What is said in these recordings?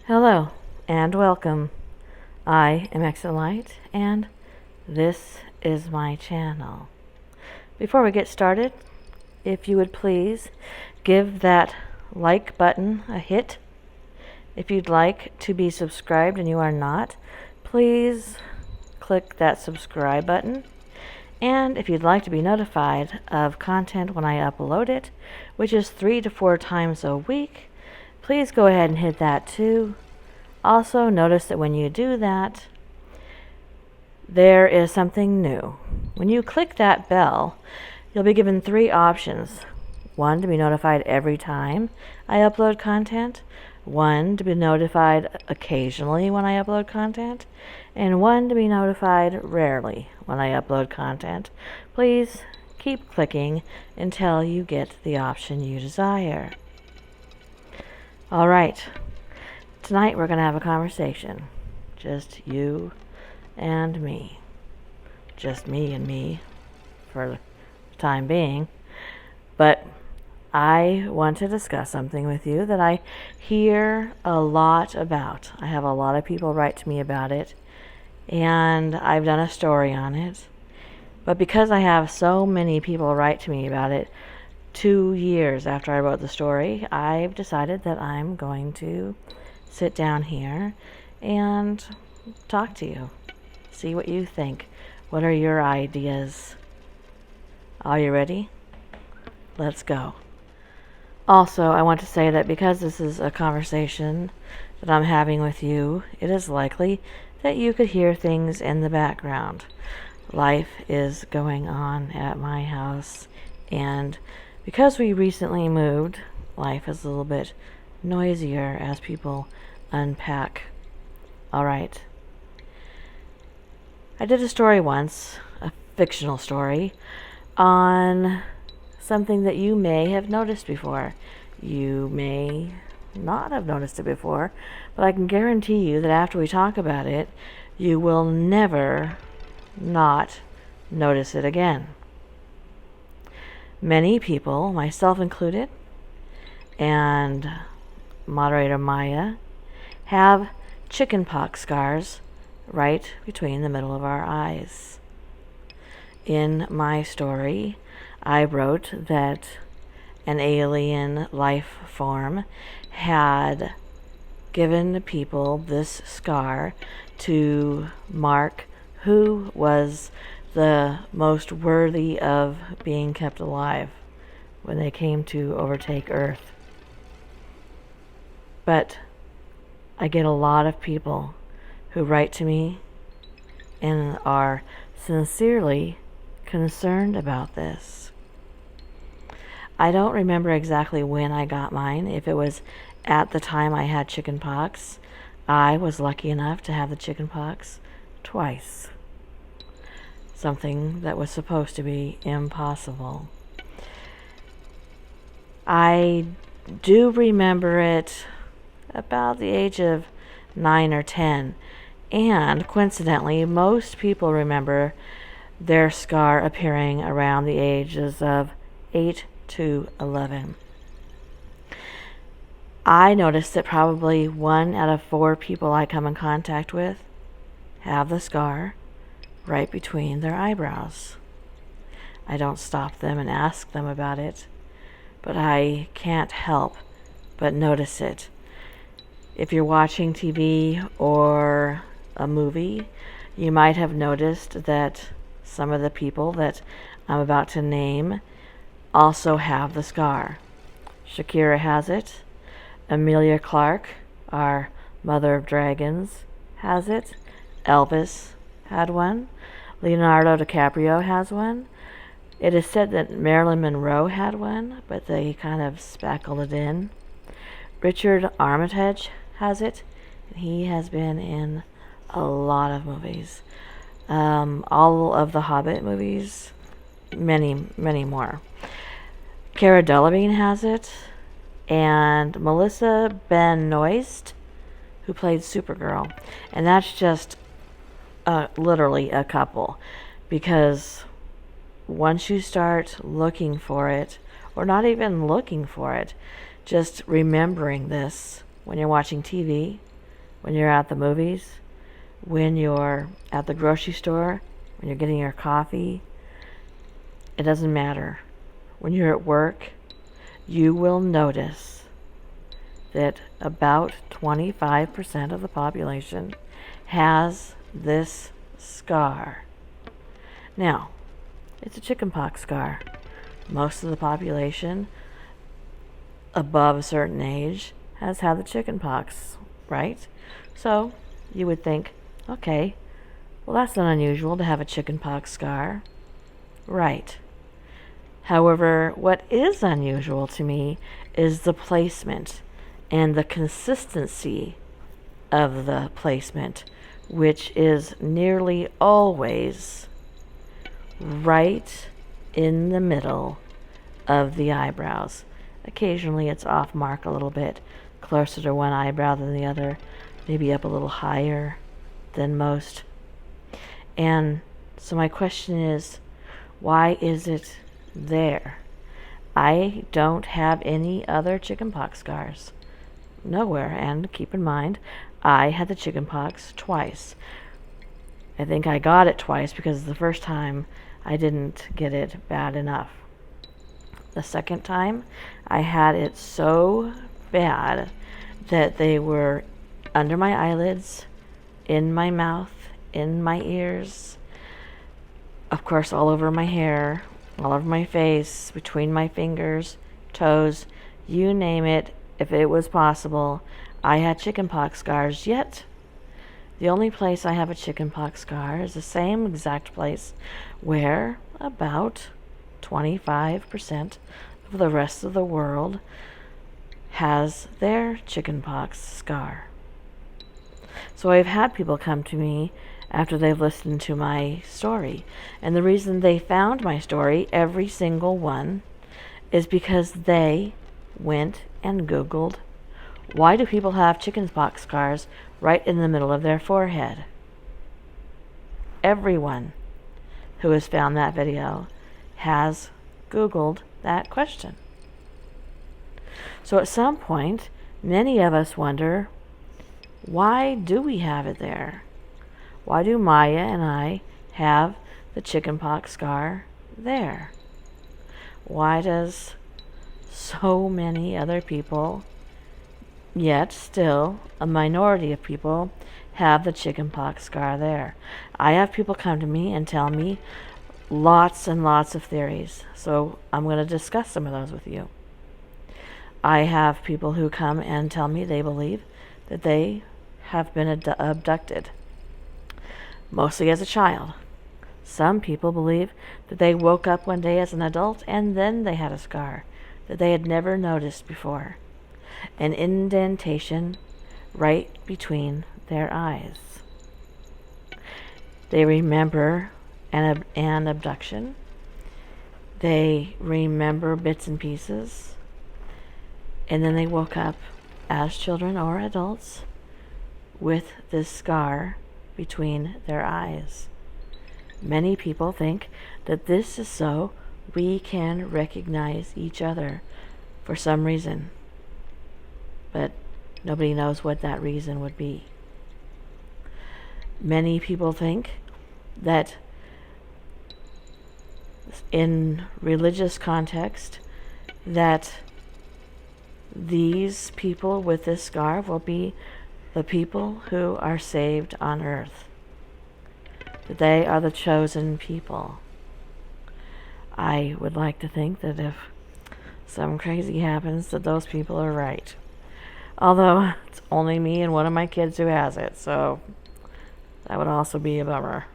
Hello and welcome. I am Exolite and this is my channel. Before we get started, if you would please give that like button a hit. If you'd like to be subscribed and you are not, please click that subscribe button. And if you'd like to be notified of content when I upload it, which is 3 to 4 times a week, please go ahead and hit that too. Also, notice that when you do that, there is something new. When you click that bell, you'll be given 3 options. 1, to be notified every time I upload content. 1, to be notified occasionally when I upload content. And 1, to be notified rarely when I upload content. Please keep clicking until you get the option you desire. All right. Tonight we're going to have a conversation. Just you and me. Just me and me for the time being. But I want to discuss something with you that I hear a lot about. I have a lot of people write to me about it, and I've done a story on it. But because I have so many people write to me about it 2 years after I wrote the story, I've decided that I'm going to sit down here and talk to you. See what you think. What are your ideas? Are you ready? Let's go. Also, I want to say that because this is a conversation that I'm having with you, it is likely that you could hear things in the background. Life is going on at my house, and because we recently moved, life is a little bit noisier as people unpack. All right. I did a story once, a fictional story, on something that you may have noticed before. You may not have noticed it before, but I can guarantee you that after we talk about it, you will never not notice it again. Many people, myself included, and moderator Maya, have chickenpox scars right between the middle of our eyes. In my story, I wrote that an alien life form had given people this scar to mark who was the most worthy of being kept alive when they came to overtake Earth. But I get a lot of people who write to me and are sincerely concerned about this. I don't remember exactly when I got mine. If it was at the time I had chickenpox, I was lucky enough to have the chickenpox twice. Something that was supposed to be impossible. I do remember it about the age of 9 or 10, and coincidentally, most people remember their scar appearing around the ages of 8 to 11. I noticed that probably 1 out of 4 people I come in contact with have the scar right between their eyebrows. I don't stop them and ask them about it, but I can't help but notice it. If you're watching TV or a movie, you might have noticed that some of the people that I'm about to name also have the scar. Shakira has it. Emilia Clarke, our mother of dragons, has it. Elvis had one. Leonardo DiCaprio has one. It is said that Marilyn Monroe had one, but they kind of spackled it in. Richard Armitage has it, and he has been in a lot of movies. All of the Hobbit movies, many, many more. Cara Delevingne has it, and Melissa Benoist, who played Supergirl. And that's just literally a couple, because once you start looking for it, or not even looking for it, just remembering this when you're watching TV, when you're at the movies, when you're at the grocery store, when you're getting your coffee. It doesn't matter. When you're at work, you will notice that about 25% of the population has this scar. Now, it's a chickenpox scar. Most of the population above a certain age has had the chickenpox, right? So you would think, okay, well, that's not unusual to have a chickenpox scar. Right. However, what is unusual to me is the placement and the consistency of the placement, which is nearly always right in the middle of the eyebrows. Occasionally it's off mark a little bit, closer to one eyebrow than the other, maybe up a little higher than most. And so my question is, why is it there? I don't have any other chickenpox scars. Nowhere. And keep in mind, I had the chickenpox twice. I think I got it twice because the first time I didn't get it bad enough. The second time, I had it so bad that they were under my eyelids, in my mouth, in my ears, of course all over my hair, all over my face, between my fingers, toes, you name it. If it was possible, I had chickenpox scars. Yet the only place I have a chickenpox scar is the same exact place where about 25% of the rest of the world has their chickenpox scar. So I've had people come to me after they've listened to my story. And the reason they found my story, every single one, is because they went and Googled, why do people have chickenpox scars right in the middle of their forehead? Everyone who has found that video has Googled that question. So at some point, many of us wonder, why do we have it there? Why do Maya and I have the chickenpox scar there? Why does so many other people, yet still a minority of people, have the chickenpox scar there? I have people come to me and tell me lots and lots of theories. So I'm going to discuss some of those with you. I have people who come and tell me they believe that they have been abducted, mostly as a child. Some people believe that they woke up one day as an adult and then they had a scar that they had never noticed before, an indentation right between their eyes. They remember an abduction. They remember bits and pieces, and then they woke up as children or adults with this scar between their eyes. Many people think that this is so we can recognize each other for some reason, but nobody knows what that reason would be. Many people think that in religious context that these people with this scar will be the people who are saved on earth, that they are the chosen people. I would like to think that if something crazy happens, that those people are right. Although it's only me and one of my kids who has it, so that would also be a bummer.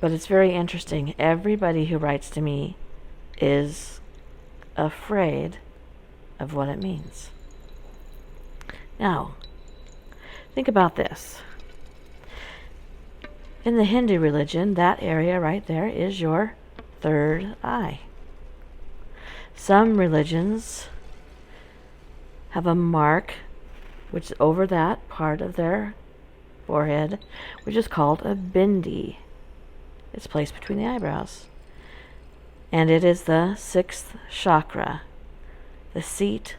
But it's very interesting. Everybody who writes to me is afraid of what it means. Now, think about this. In the Hindu religion, that area right there is your third eye. Some religions have a mark which is over that part of their forehead, which is called a bindi. It's placed between the eyebrows. And it is the sixth chakra, the seat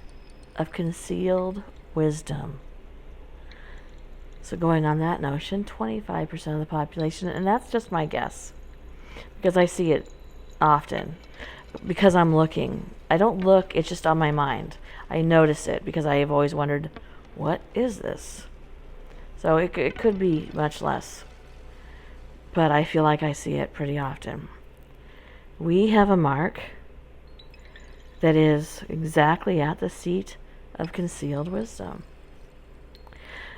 of concealed wisdom. So going on that notion, 25% of the population, and that's just my guess, because I see it often, because I'm looking. I don't look, it's just on my mind. I notice it because I have always wondered, what is this? So it could be much less, but I feel like I see it pretty often. We have a mark that is exactly at the seat of concealed wisdom.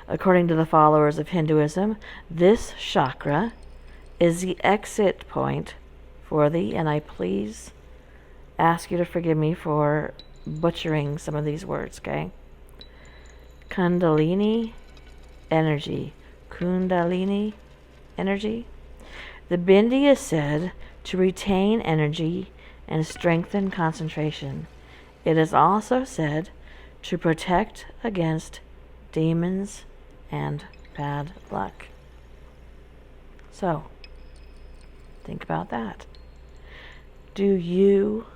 According to the followers of Hinduism, this chakra is the exit point for the, and I please ask you to forgive me for butchering some of these words, okay? Kundalini energy. Kundalini energy. The bindi is said to retain energy and strengthen concentration. It is also said to protect against demons and bad luck. So, think about that. Do you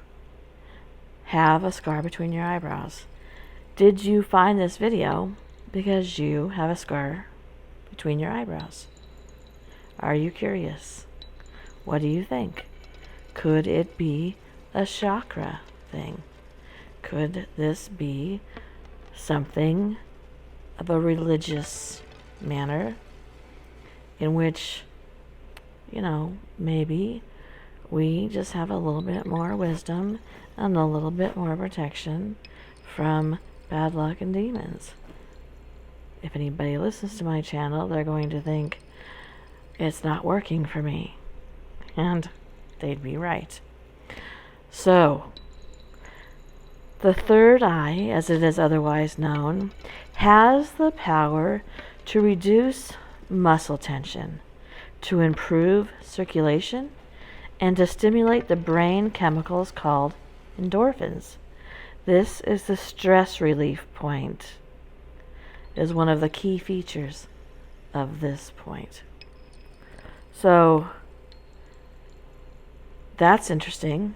have a scar between your eyebrows? Did you find this video because you have a scar between your eyebrows? Are you curious? What do you think? Could it be a chakra thing? Could this be something of a religious manner in which, maybe we just have a little bit more wisdom and a little bit more protection from bad luck and demons? If anybody listens to my channel, they're going to think it's not working for me. And they'd be right. So, the third eye, as it is otherwise known, has the power to reduce muscle tension, to improve circulation, and to stimulate the brain chemicals called endorphins. This is the stress relief point. It is one of the key features of this point. So, that's interesting.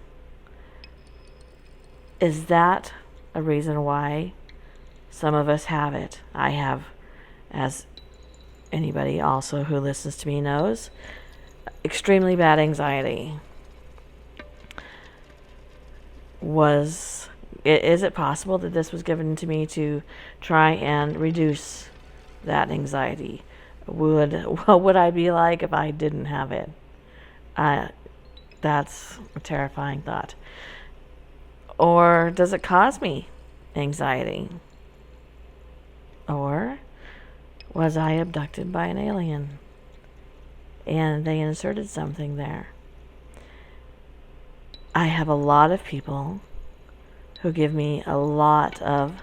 Is that a reason why some of us have it? I have, as anybody also who listens to me knows, extremely bad anxiety. Is it possible that this was given to me to try and reduce that anxiety? What would I be like if I didn't have it? That's a terrifying thought. Or does it cause me anxiety? Or was I abducted by an alien and they inserted something there? I have a lot of people who give me a lot of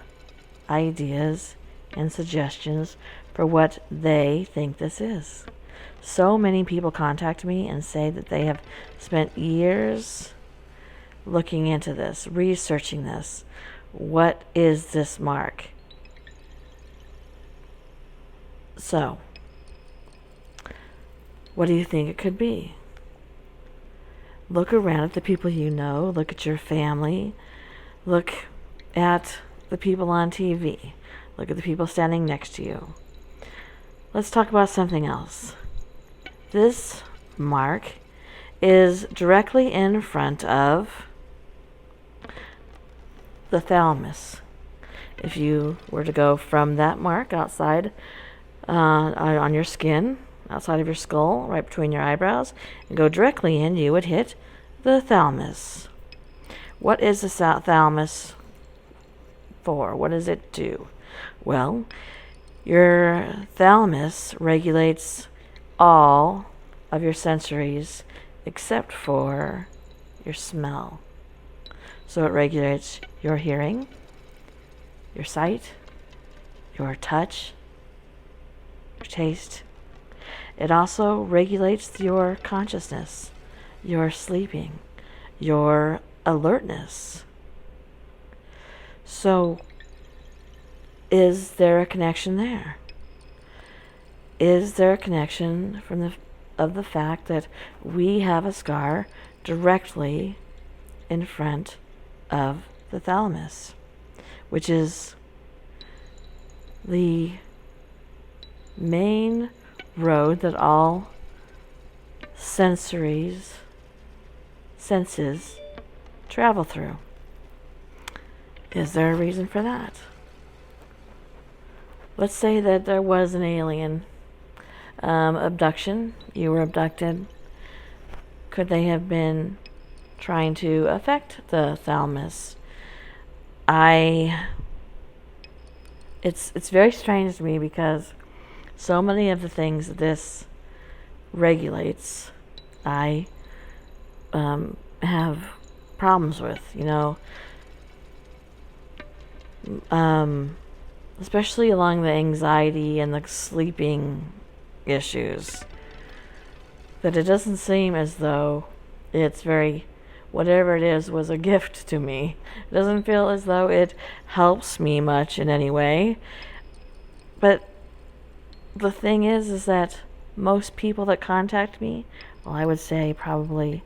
ideas and suggestions for what they think this is. So many people contact me and say that they have spent years looking into this, researching this. What is this mark? So, what do you think it could be? Look around at the people you know. Look at your family. Look at the people on TV. Look at the people standing next to you. Let's talk about something else. This mark is directly in front of the thalamus. If you were to go from that mark outside on your skin, outside of your skull, right between your eyebrows, and go directly in, you would hit the thalamus. What is the thalamus for? What does it do? Well, your thalamus regulates all of your sensories except for your smell. So it regulates your hearing, your sight, your touch, your taste. It also regulates your consciousness, your sleeping, your alertness. So, is there a connection there? Is there a connection of the fact that we have a scar directly in front of the thalamus, which is the main road that all senses travel through. Is there a reason for that? Let's say that there was an alien abduction. You were abducted. Could they have been trying to affect the thalamus? It's very strange to me because so many of the things that this regulates, I have problems with, especially along the anxiety and the sleeping issues. That it doesn't seem as though it's whatever it is was a gift to me. It doesn't feel as though it helps me much in any way. But the thing is that most people that contact me, well, I would say probably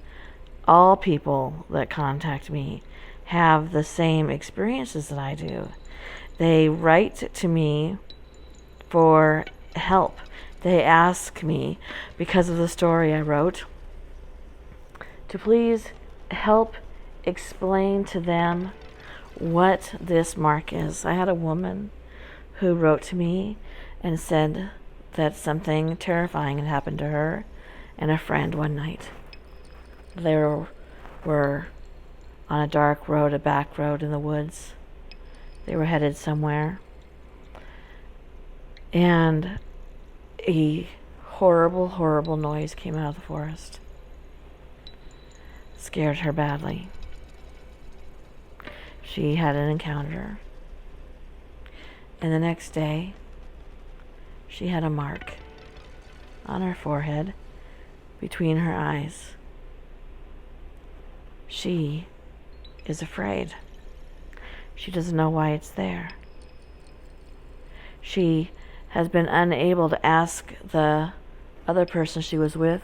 all people that contact me have the same experiences that I do. They write to me for help. They ask me, because of the story I wrote, to please help explain to them what this mark is. I had a woman who wrote to me and said that something terrifying had happened to her and a friend one night. They were on a dark road, a back road in the woods. They were headed somewhere. And a horrible, horrible noise came out of the forest. Scared her badly. She had an encounter. And the next day, she had a mark on her forehead between her eyes. She is afraid. She doesn't know why it's there. She has been unable to ask the other person she was with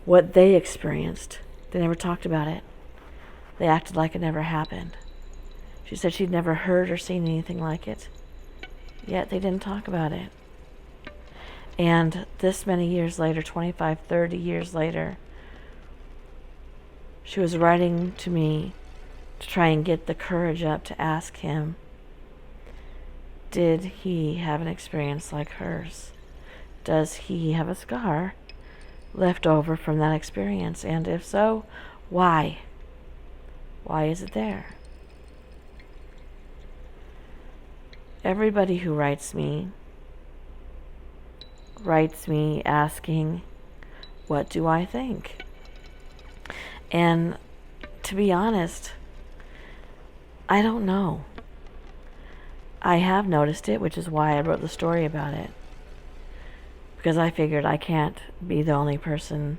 what they experienced. They never talked about it. They acted like it never happened. She said she'd never heard or seen anything like it, yet they didn't talk about it. And this many years later, 25, 30 years later, she was writing to me to try and get the courage up to ask him, did he have an experience like hers? Does he have a scar left over from that experience? And if so, why? Why is it there? Everybody who writes me asking, what do I think? And to be honest, I don't know. I have noticed it, which is why I wrote the story about it. Because I figured I can't be the only person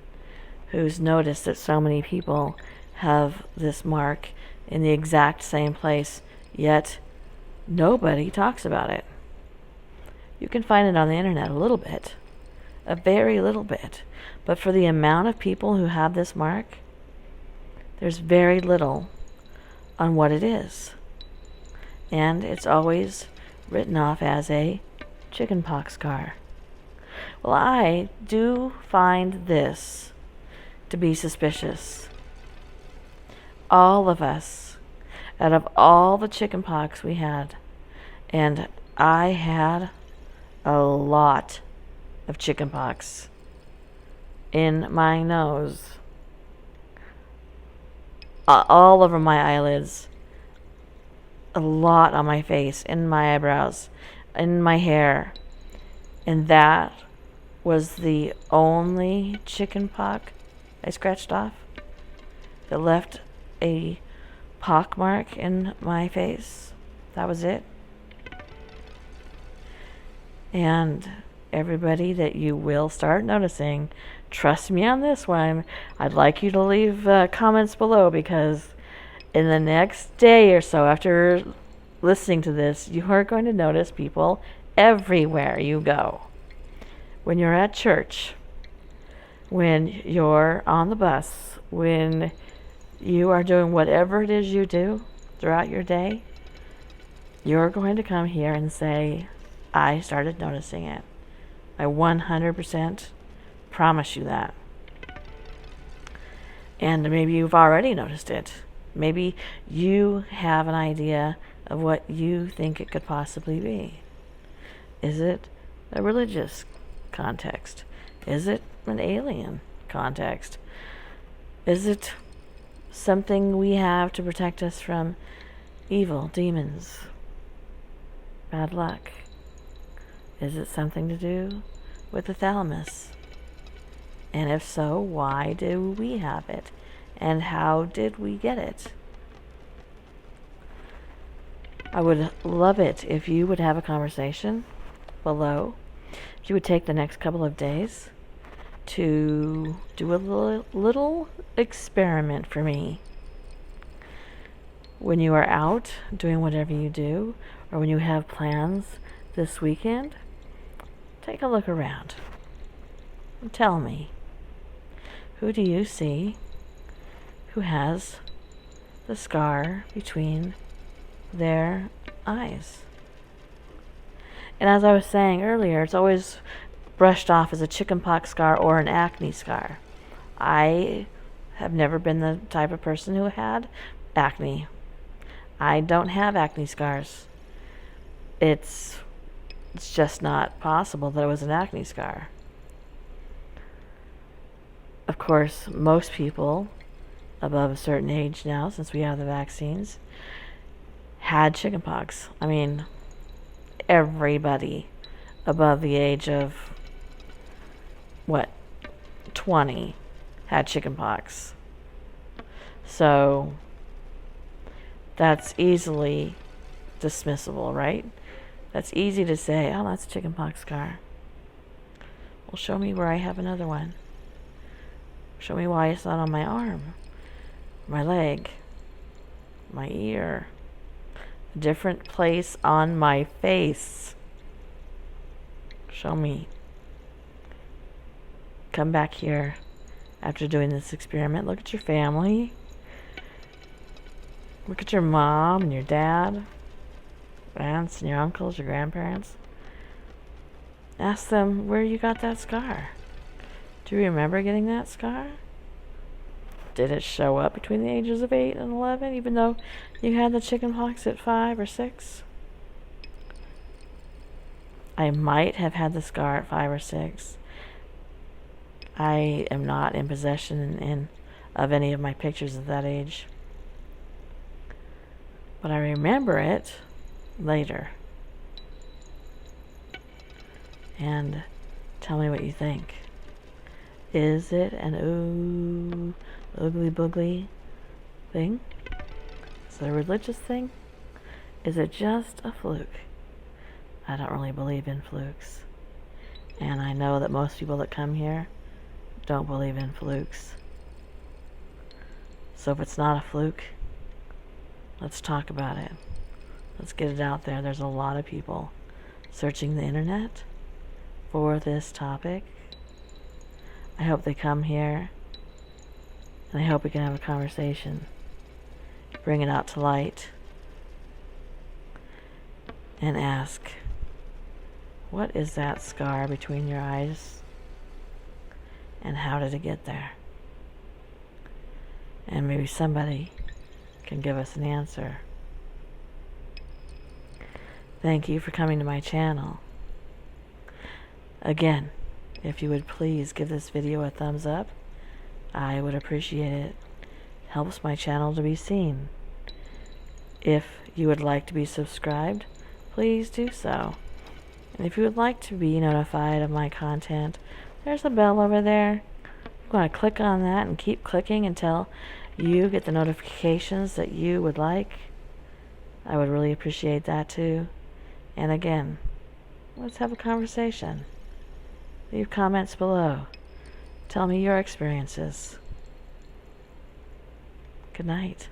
who's noticed that so many people have this mark in the exact same place, yet nobody talks about it. You can find it on the internet a little bit, a very little bit, but for the amount of people who have this mark, there's very little on what it is. And it's always written off as a chickenpox scar. Well, I do find this to be suspicious. All of us, out of all the chickenpox we had, and I had a lot of chickenpox in my nose, all over my eyelids, a lot on my face, in my eyebrows, in my hair, and that was the only chickenpox I scratched off that left a pock mark in my face. That was it. And everybody that you will start noticing, trust me on this one. I'd like you to leave comments below, because in the next day or so after listening to this, you are going to notice people everywhere you go. When you're at church, when you're on the bus, when you are doing whatever it is you do throughout your day, you're going to come here and say, I started noticing it. I 100% promise you that. And maybe you've already noticed it. Maybe you have an idea of what you think it could possibly be. Is it a religious context? Is it an alien context? Is it something we have to protect us from evil, demons, bad luck? Is it something to do with the thalamus? And if so, why do we have it? And how did we get it? I would love it if you would have a conversation below. If you would take the next couple of days to do a little experiment for me. When you are out doing whatever you do, or when you have plans this weekend, take a look around and tell me, who do you see who has the scar between their eyes? And as I was saying earlier, it's always brushed off as a chickenpox scar or an acne scar. I have never been the type of person who had acne. I don't have acne scars. It's just not possible that it was an acne scar. Of course, most people above a certain age now, since we have the vaccines, had chickenpox. I mean, everybody above the age of 20 had chickenpox. So that's easily dismissible, right? That's easy to say, oh, that's a chickenpox scar. Well, show me where I have another one. Show me why it's not on my arm, my leg, my ear, a different place on my face. Show me. Come back here after doing this experiment. Look at your family. Look at your mom and your dad, aunts and your uncles, your grandparents. Ask them where you got that scar. Do you remember getting that scar? Did it show up between the ages of 8 and 11, even though you had the chickenpox at 5 or 6? I might have had the scar at 5 or 6. I am not in possession of any of my pictures of that age. But I remember it later. And tell me what you think. Is it an ugly boogly thing? Is it a religious thing? Is it just a fluke? I don't really believe in flukes. And I know that most people that come here don't believe in flukes. So if it's not a fluke, let's talk about it. Let's get it out there. There's a lot of people searching the internet for this topic. I hope they come here, and I hope we can have a conversation, bring it out to light, and ask, what is that scar between your eyes, and how did it get there? And maybe somebody can give us an answer. Thank you for coming to my channel. Again, if you would please give this video a thumbs up, I would appreciate it. It helps my channel to be seen. If you would like to be subscribed, please do so. And if you would like to be notified of my content, there's a bell over there. You want to click on that and keep clicking until you get the notifications that you would like. I would really appreciate that too. And again, let's have a conversation. Leave comments below. Tell me your experiences. Good night.